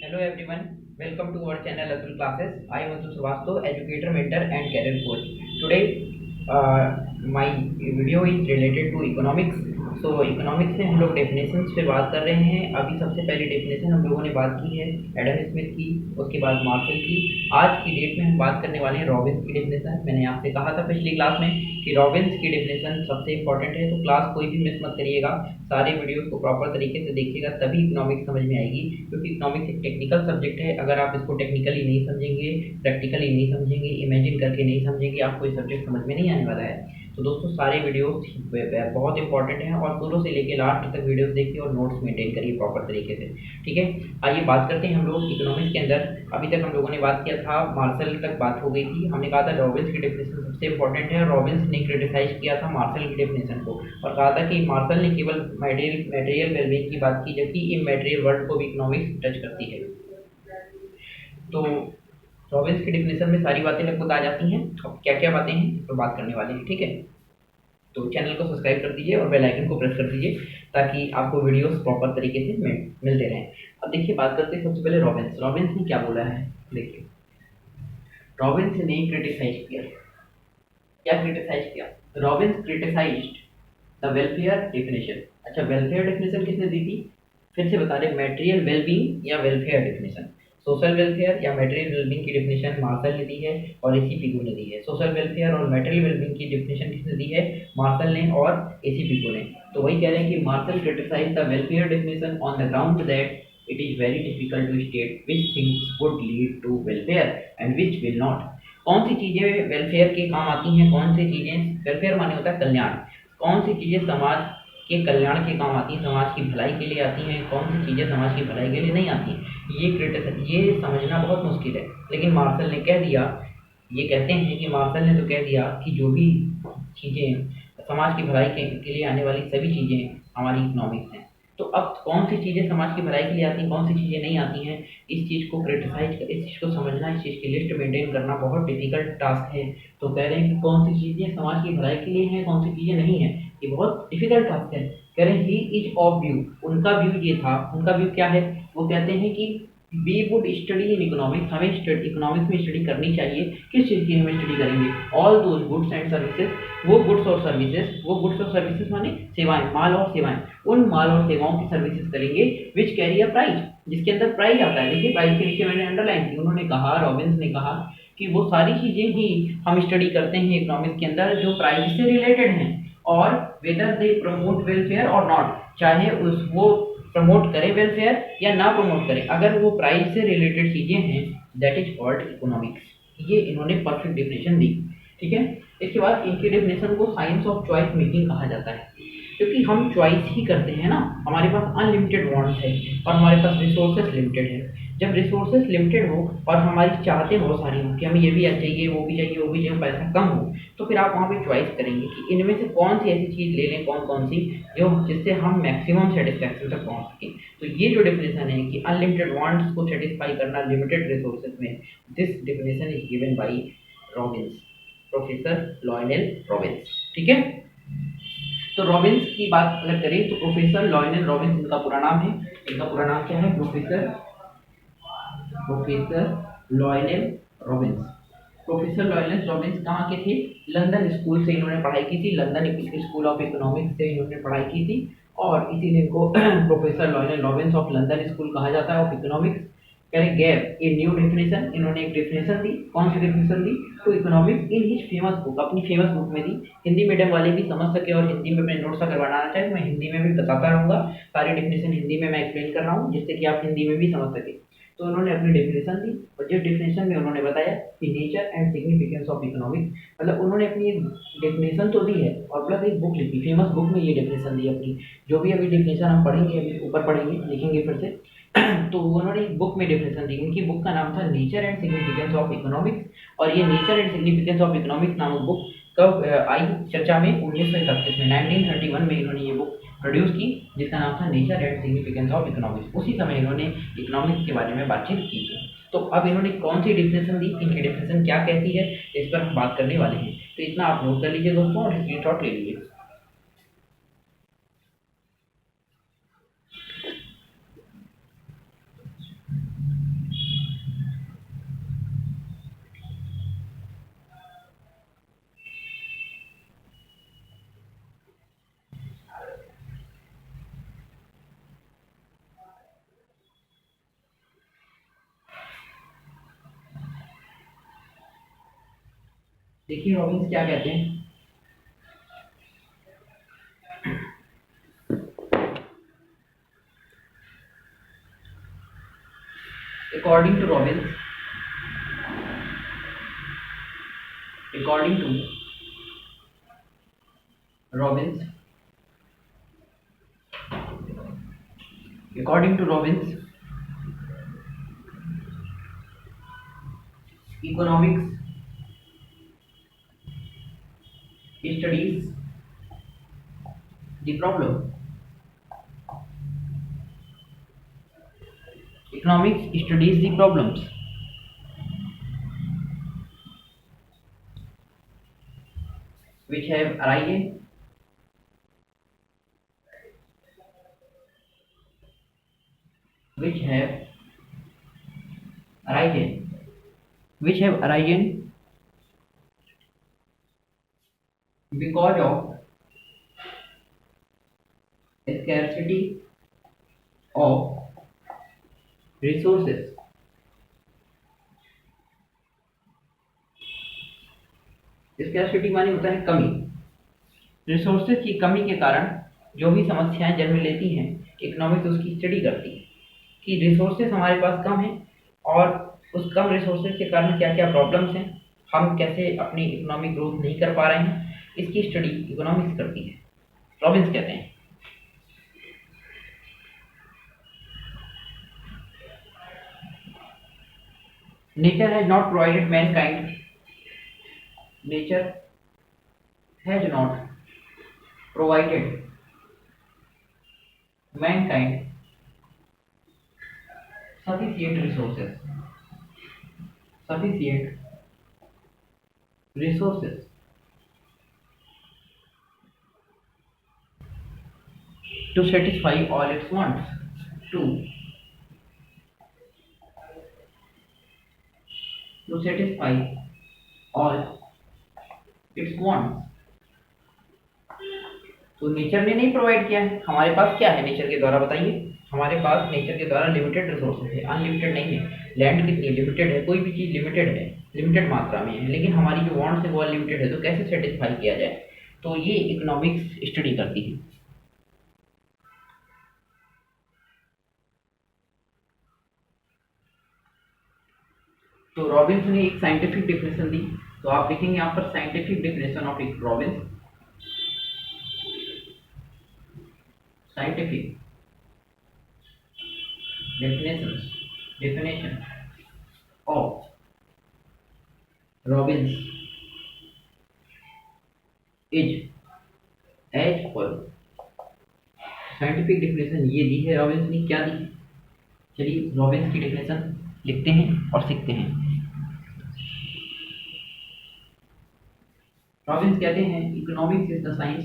Hello everyone, welcome to our channel Atul Classes. I am Atul Srivastava, educator, mentor and career coach. Today, my video is related to economics. So economics में हम लोग definitions पे बात कर रहे हैं। अभी सबसे पहली डेफिनेशन हम लोगों ने बात की है एडम स्मिथ की, उसके बाद मार्शल की। आज की डेट में हम बात करने वाले हैं रॉबिन्स की डेफिनेशन। मैंने आपसे कहा था पिछली क्लास में कि रॉबिन्स की डेफिनेशन सबसे इंपॉर्टेंट है, तो क्लास कोई भी मिस मत करिएगा, सारे वीडियोस को प्रॉपर तरीके से देखिएगा, तभी इकोनॉमिक्स समझ में आएगी। क्योंकि इकोनॉमिक्स एक टेक्निकल सब्जेक्ट है, अगर आप इसको टेक्निकली नहीं समझेंगे, प्रैक्टिकली नहीं समझेंगे, इमेजिन करके नहीं समझेंगे, आपको ये सब्जेक्ट समझ में नहीं आने वाला है। तो दोस्तों सारे वीडियोस बहुत इंपॉर्टेंट हैं और शुरू से लेकर लास्ट तक वीडियोस देखिए और नोट्स मेंटेन करिए प्रॉपर तरीके से, ठीक है। आइए बात करते हैं हम लोग इकोनॉमिक्स के अंदर। अभी तक हम लोगों ने बात किया था, मार्शल तक बात हो गई थी। हमने कहा था रॉबिन्स की डेफिनेशन सबसे इंपॉर्टेंट है। रॉबिन्स ने क्रिटिसाइज किया था मार्शल की डेफिनेशन को और कहा था कि मार्शल ने केवल मटेरियल वेलबींग की बात की, जबकि इमैटेरियल वर्ल्ड को भी इकोनॉमिक्स टच करती है। तो रॉबिन्स की डेफिनेशन में सारी बातें लगभग आ जाती हैं। अब क्या क्या बातें हैं इस पर बात करने वाले हैं, ठीक है। तो चैनल को सब्सक्राइब कर दीजिए और बेल आइकन को प्रेस कर दीजिए ताकि आपको वीडियोस प्रॉपर तरीके से मिलते रहें। अब देखिए बात करते हैं सबसे पहले रॉबिन्स ने क्या बोला है। देखिए रॉबिन्स ने क्रिटिसाइज किया, क्या क्रिटिसाइज किया? Robins criticised the welfare definition. अच्छा, वेलफेयर डेफिनेशन किसने दी थी? फिर से बता रहे, मटेरियल वेलबींग या वेलफेयर डेफिनेशन। सोशल वेलफेयर या मटेरियल वेलबींग की डेफिनेशन मार्शल ने दी है और एसी पिगो ने दी है। सोशल वेलफेयर और मटेरियल वेलबींग की डेफिनेशन किसने दी है? मार्शल ने और एसी पिगो ने। तो वही कह रहे हैं कि Marshall criticise the welfare definition on the ground that it is very difficult to state which things would lead to welfare and which will not। कौन सी चीजें वेलफेयर के काम आती हैं, कौन सी चीजें, वेलफेयर माने होता है कल्याण, कौन सी चीजें समाज के कल्याण के काम आती हैं, समाज की भलाई के लिए आती हैं, कौन सी चीजें समाज की भलाई के लिए नहीं आती हैं, ये समझना बहुत मुश्किल है। लेकिन मार्शल ने कह दिया, ये कहते हैं कि मार्शल ने तो कह दिया कि जो भी चीजें समाज की भलाई के लिए आने वाली सभी चीजें हमारी इकोनॉमिक्स हैं। तो अब कौन सी चीजें समाज की भलाई के लिए आती हैं, कौन सी चीजें नहीं आती हैं, इस चीज को क्रिटिसाइज, इस चीज को समझना, इस चीज की लिस्ट मेंटेन करना बहुत डिफिकल्ट टास्क है। तो कह रहे हैं कि कौन सी चीजें समाज की भलाई के लिए हैं, कौन सी चीजें नहीं है, ये बहुत डिफिकल्ट टास्क है। कह रहे हैं ही इज ऑफ व्यू, उनका व्यू ये था, उनका व्यू क्या है? वो कहते हैं कि we would study in economics, हमें इकोनॉमिक्स में स्टडी करनी चाहिए। किस चीज़ की हमें स्टडी करेंगे? All those goods and services, वो गुड्स और सर्विसेज, वो गुड्स और सर्विसेज माने सेवाएं, माल और सेवाएं, उन माल और सेवाओं की सर्विसेज करेंगे विच कैरी अ प्राइस, जिसके अंदर प्राइस आता है। देखिए प्राइस के नीचे मैंने अंडरलाइन की, उन्होंने कहा, रॉबिन्स ने कहा कि वो सारी चीजें ही हम स्टडी करते हैं इकोनॉमिक्स के अंदर जो प्राइस से रिलेटेड हैं, और वेदर दे प्रमोट वेलफेयर और नॉट, चाहे उस वो प्रमोट करे वेलफेयर या ना प्रमोट करे, अगर वो प्राइस से रिलेटेड चीजें हैं, दैट इज कॉल्ड इकोनॉमिक्स। ये इन्होंने परफेक्ट डेफिनेशन दी, ठीक है। इसके बाद इनकी डेफिनेशन को साइंस ऑफ चॉइस मेकिंग कहा जाता है, क्योंकि हम चॉइस ही करते हैं ना, हमारे पास अनलिमिटेड वांट्स है और हमारे पास रिसोर्सेज लिमिटेड है। जब रिसोर्सेज लिमिटेड हो और हमारी चाहते बहुत सारी हो कि हमें ये भी चाहिए, वो भी चाहिए, वो भी चाहिए, पैसा कम हो, तो फिर आप वहाँ पे चॉइस करेंगे कि इनमें से कौन सी ऐसी चीज़ ले लें, कौन कौन सी जो जिससे हम मैक्सिमम सेटिस्फैक्शन तक पहुँच सकें। तो ये जो डेफिनेशन है कि अनलिमिटेड वांट्स को सेटिस्फाई करना लिमिटेड रिसोर्सेज में, this definition is given by Robbins, professor Lionel Robbins, ठीक है। तो रॉबिन्स की बात अगर करें तो प्रोफेसर लॉयनेल रॉबिन्स इनका पूरा नाम है। इनका पूरा नाम क्या है? Professor Lionel Robbins. Professor Lionel Robbins कहाँ के थे? लंदन स्कूल से इन्होंने पढ़ाई की थी, लंदन स्कूल ऑफ इकोनॉमिक्स से इन्होंने पढ़ाई की थी और इसीलिए इनको professor Lionel Robbins of London school कहा जाता है ऑफ इकोनॉमिक्स। करें गैप ए न्यू डेफिनेशन, इन्होंने एक डेफिनेशन दी। कौन सी डेफिनेशन दी? To economics in his famous book, अपनी फेमस बुक में दी। हिंदी मीडियम वाले भी समझ सके और हिंदी में अपने नोट्स अगर बनाना चाहे तो मैं हिंदी में भी बताता रहूंगा, सारी डेफिनेशन हिंदी में मैं एक्सप्लेन कर रहा हूँ जिससे कि आप हिंदी में भी समझ सके। तो उन्होंने अपनी डेफिनेशन दी और जिस डेफिनेशन में उन्होंने बताया कि nature and significance of economics, मतलब उन्होंने अपनी एक डेफिनेशन तो दी है और प्लस एक बुक लिखी, फेमस बुक में ये डेफिनेशन दी अपनी। जो भी अभी डेफिनेशन हम पढ़ेंगे, अभी ऊपर पढ़ेंगे, लिखेंगे फिर से तो उन्होंने एक बुक में डेफिनेशन दी। उनकी बुक का नाम था nature and significance of economics और ये nature and significance of economics नामक बुक कब आई चर्चा में? 1931 में, 1931 में इन्होंने ये बुक प्रोड्यूस की जिसका नाम था nature and significance of economics. उसी समय इन्होंने इकोनॉमिक्स के बारे में बातचीत की थी। तो अब इन्होंने कौन सी डेफिनेशन दी, इनकी डेफिनेशन क्या कहती है, इस पर हम बात करने वाले हैं। तो इतना आप नोट कर लीजिए दोस्तों और स्क्रीनशॉट ले लीजिए। देखिए रॉबिन्स क्या कहते हैं। According to Robbins, according to Robbins, according to Robbins, economics studies the problem. Economics studies the problems which have arisen which have arisen which have arisen because of scarcity of resources. Scarcity माने होता है कमी। Resources की कमी के कारण जो भी समस्याएं जन्म लेती हैं, इकोनॉमिक्स उसकी स्टडी करती है कि रिसोर्सेज हमारे पास कम हैं और उस कम रिसोर्सेज के कारण क्या क्या प्रॉब्लम्स हैं, हम कैसे अपनी इकोनॉमिक ग्रोथ नहीं कर पा रहे हैं, इसकी स्टडी इकोनॉमिक्स करती है। रॉबिन्स कहते हैं nature has not provided mankind nature has not provided mankind sufficient resources to satisfy all its wants to satisfy all its wants। तो नेचर ने नहीं प्रोवाइड किया है, हमारे पास क्या है नेचर के द्वारा, बताइए। हमारे पास नेचर के द्वारा लिमिटेड रिसोर्सेज है, अनलिमिटेड नहीं है। लैंड कितनी लिमिटेड है, कोई भी चीज़ लिमिटेड है, लिमिटेड मात्रा में है, लेकिन हमारी जो वांट्स है वो अनलिमिटेड है, तो कैसे सेटिस्फाई किया जाए, तो ये इकोनॉमिक्स स्टडी करती है। तो रॉबिन्स ने एक साइंटिफिक डेफिनेशन दी, तो आप लिखेंगे यहाँ पर scientific definition of Robins. Scientific definition of Robbins is as follows। Scientific definition ये दी है रॉबिन्स ने, क्या दी, चलिए रॉबिन्स की डेफिनेशन लिखते हैं और सीखते हैं। रॉबिन्स कहते हैं economics is the science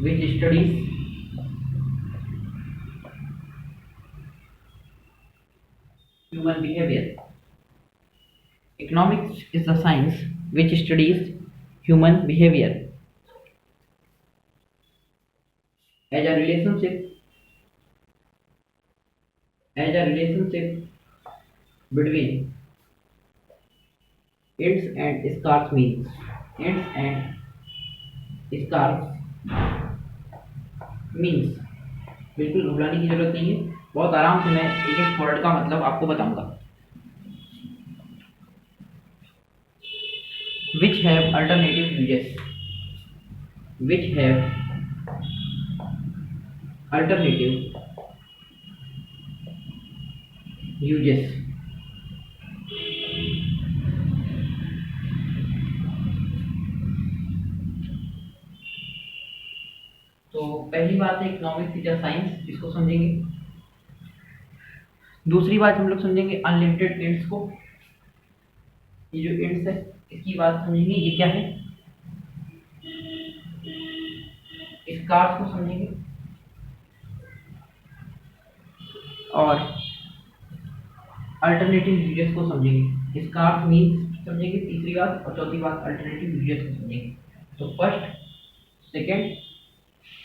which studies human behavior। Economics is the science which studies human behavior as a relationship between ends and scarce means। बिल्कुल घबराने की जरूरत नहीं है, बहुत आराम से मैं एक एक वर्ड का मतलब आपको बताऊंगा। which have alternative uses तो पहली बात है इकोनॉमिक्स इज अ साइंस, इसको समझेंगे। दूसरी बात हम लोग समझेंगे अनलिमिटेड एंड्स को, ये जो एंड्स है इसकी बात समझेंगे, ये क्या है, स्कार्स को समझेंगे और अल्टरनेटिव यूजेस को समझेंगे। स्कार्स मीन्स समझेंगे तीसरी बात, और चौथी बात अल्टरनेटिव यूजेस को समझेंगे। तो फर्स्ट, सेकंड,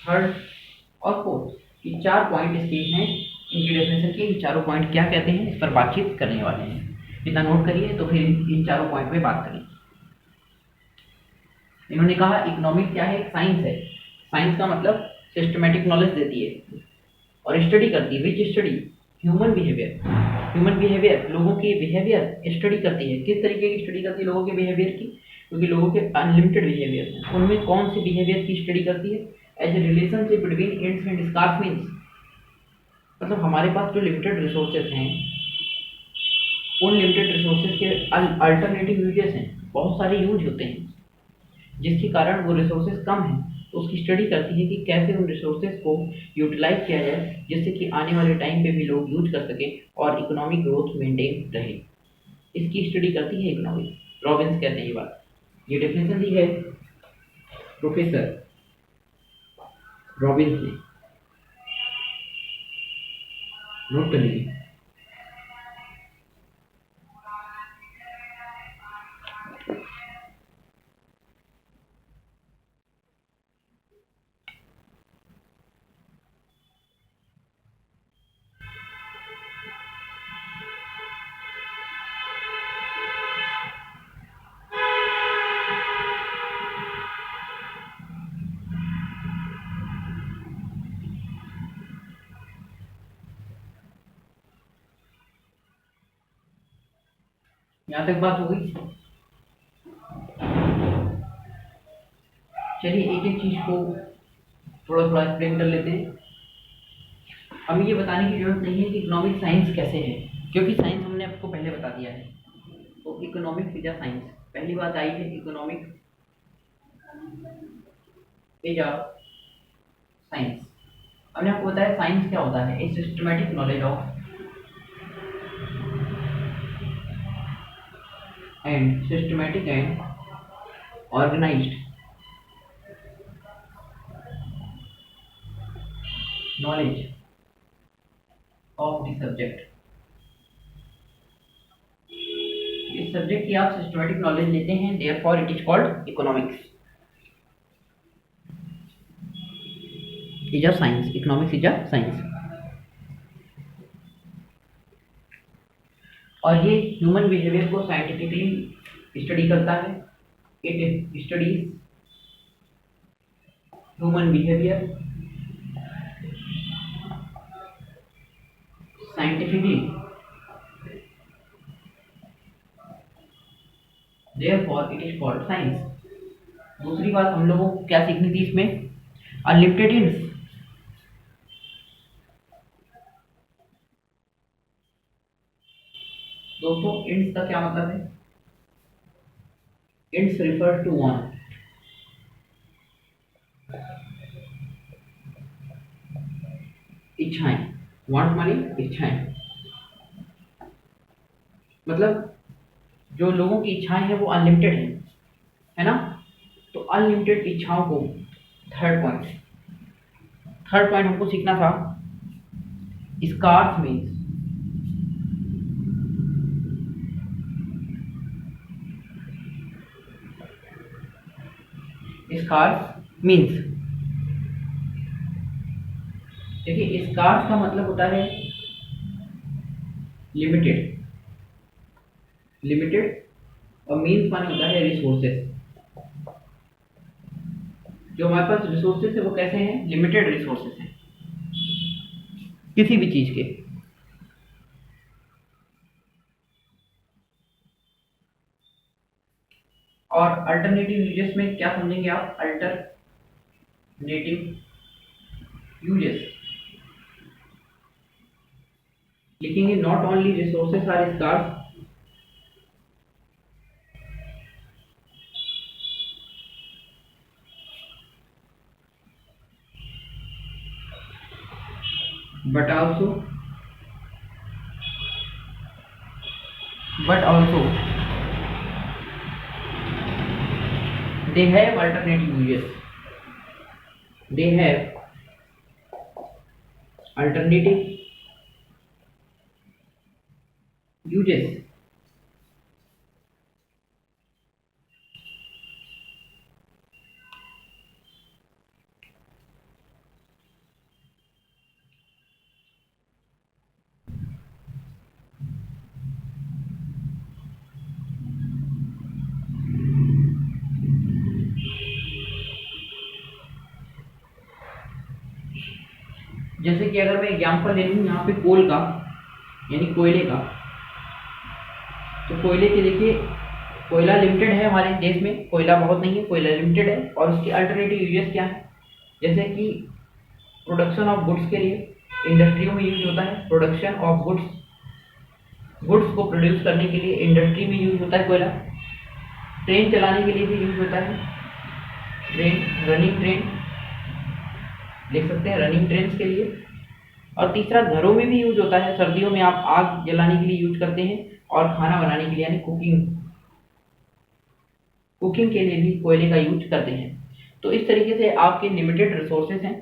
थर्ड और फोर्थ, ये 4 पॉइंट स्टेज हैं इनकी डेफिनेशन के। ये चारों पॉइंट क्या कहते हैं, इस पर बातचीत करने वाले हैं। इतना नोट करिए तो फिर इन चारों पॉइंट पे बात करें। इन्होंने कहा इकोनॉमिक क्या है, एक साइंस है। साइंस का मतलब सिस्टमेटिक नॉलेज देती है और स्टडी करती है। Which study? Human behaviour. Human behaviour, लोगों के बिहेवियर स्टडी करती है। किस तरीके की स्टडी करती है लोगों के बिहेवियर की? क्योंकि लोगों के अनलिमिटेड बिहेवियर हैं, उनमें कौन से बिहेवियर की स्टडी करती है? As a relationship between ends and scarce means, मतलब हमारे पास जो लिमिटेड रिसोर्सेज हैं, उन लिमिटेड रिसोर्सेज के अल्टरनेटिव यूजेस हैं, बहुत सारे यूज होते हैं जिसके कारण वो रिसोर्सेज कम हैं, तो उसकी स्टडी करती है कि कैसे उन रिसोर्सेज को यूटिलाइज किया जाए जिससे कि आने वाले टाइम पे भी लोग यूज कर सकें और इकोनॉमिक ग्रोथ मेंटेन रहे। इसकी स्टडी करती है इकोनॉमिक। रॉबिन्स कहते हैं ये बात। ये डेफिनेशन दी है प्रोफेसर रॉबिन्स ने, नोट कर लीजिए। यहाँ तक बात हो गई। चलिए एक एक चीज को थोड़ा थोड़ा एक्सप्लेन कर लेते हैं। हमें ये बताने की जरूरत नहीं है कि इकोनॉमिक साइंस कैसे है, क्योंकि साइंस हमने आपको पहले बता दिया है। तो इकोनॉमिक्स इज अ साइंस, पहली बात आई है। Economics is a science. हमने आपको बताया साइंस क्या होता है, a systematic knowledge of and systematic and organised knowledge of the subject. इस सब्जेक्ट की आप सिस्टमैटिक नॉलेज लेते हैं, therefore it is called economics. Is a science, economics is a science. और ये ह्यूमन बिहेवियर को साइंटिफिकली स्टडी करता है। It studies human behaviour scientifically, therefore it is called science. दूसरी बात हम लोगों को क्या सीखनी थी इसमें? Unlimited ends. दोस्तों इंड्स का क्या मतलब है? इंड्स रिफर टू वन, इच्छाएं। वांट मानी इच्छाएं, मतलब जो लोगों की इच्छाएं हैं वो अनलिमिटेड है ना? तो अनलिमिटेड इच्छाओं को, थर्ड पॉइंट हमको सीखना था स्कार्स मीन्स। स्कार्स मीन्स, देखिए स्कार्स का मतलब होता है लिमिटेड। लिमिटेड और मीन्स माने होता है रिसोर्सेस। जो हमारे पास रिसोर्सेस है वो कैसे हैं? लिमिटेड रिसोर्सेस हैं किसी भी चीज के। और अल्टरनेटिव यूजेस में क्या समझेंगे आप? अल्टरनेटिव यूजेस लिखेंगे, not only resources are scarce, but also they have alternative uses. They have alternative uses. जैसे कि अगर मैं एग्जाम्पल ले लूँ यहाँ पे कोल का यानी कोयले का, तो कोयले के देखिए कोयला लिमिटेड है हमारे देश में, कोयला बहुत नहीं है, कोयला लिमिटेड है। और उसके अल्टरनेटिव यूजेस क्या है, जैसे कि प्रोडक्शन ऑफ गुड्स के लिए इंडस्ट्रियों में यूज होता है, प्रोडक्शन ऑफ गुड्स को प्रोड्यूस करने के लिए इंडस्ट्री में यूज होता है कोयला। ट्रेन चलाने के लिए भी यूज होता है, रनिंग ट्रेन देख सकते हैं, रनिंग ट्रेन के लिए। और तीसरा घरों में भी यूज होता है, सर्दियों में आप आग जलाने के लिए यूज करते हैं, और खाना बनाने के लिए यानी कुकिंग के लिए भी कोयले का यूज करते हैं। तो इस तरीके से आपके लिमिटेड रिसोर्सेज हैं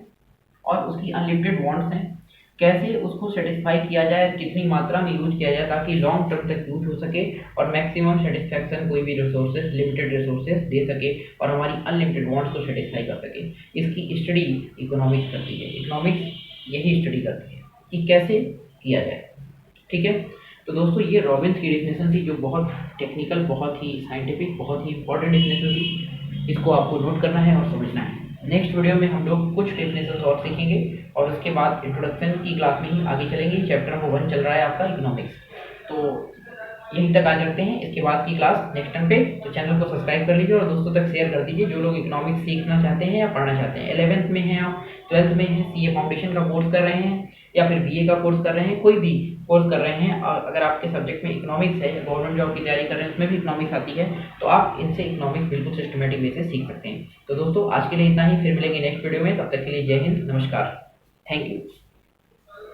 और उसकी अनलिमिटेड वांट्स हैं, कैसे उसको सेटिस्फाई किया जाए, कितनी मात्रा में यूज किया जाए ताकि लॉन्ग टर्म तक यूज हो सके और मैक्सिमम सेटिस्फैक्शन कोई भी रिसोर्सेज लिमिटेड रिसोर्सेज दे सके और हमारी अनलिमिटेड वांट्स को सेटिस्फाई कर सके। इसकी स्टडी इकोनॉमिक्स करती है, इकोनॉमिक्स यही स्टडी करती है कि कैसे किया जाए। ठीक है, तो दोस्तों ये रॉबिन्स की डेफिनेशन थी जो बहुत टेक्निकल, बहुत ही साइंटिफिक, बहुत ही इंपॉर्टेंट डेफिनेशन थी। इसको आपको नोट करना है और समझना है। नेक्स्ट वीडियो में हम लोग कुछ डेफिनेशन और सीखेंगे और उसके बाद इंट्रोडक्शन की क्लास में ही आगे चलेंगे। चैप्टर नंबर 1 चल रहा है आपका इकोनॉमिक्स, तो यहीं तक आज रखते हैं। इसके बाद की क्लास नेक्स्ट टाइम पे, तो चैनल को सब्सक्राइब कर लीजिए और दोस्तों तक शेयर कर दीजिए जो लोग इकोनॉमिक्स सीखना चाहते हैं या पढ़ना चाहते हैं। 11th में हैं आप, 12th में हैं, सीए फाउंडेशन का कोर्स कर रहे हैं या फिर बीए का कोर्स कर रहे हैं, कोई भी कोर्स कर रहे हैं, और अगर आपके सब्जेक्ट में इकोनॉमिक्स है, गवर्नमेंट जॉब की तैयारी कर रहे हैं उसमें भी इकोनॉमिक्स आती है, तो आप इनसे इकोनॉमिक्स बिल्कुल सिस्टमेटिक वे से सीख सकते हैं। तो दोस्तों आज के लिए इतना ही, फिर मिलेंगे नेक्स्ट वीडियो में, तब तक के लिए जय हिंद, नमस्कार, थैंक यू।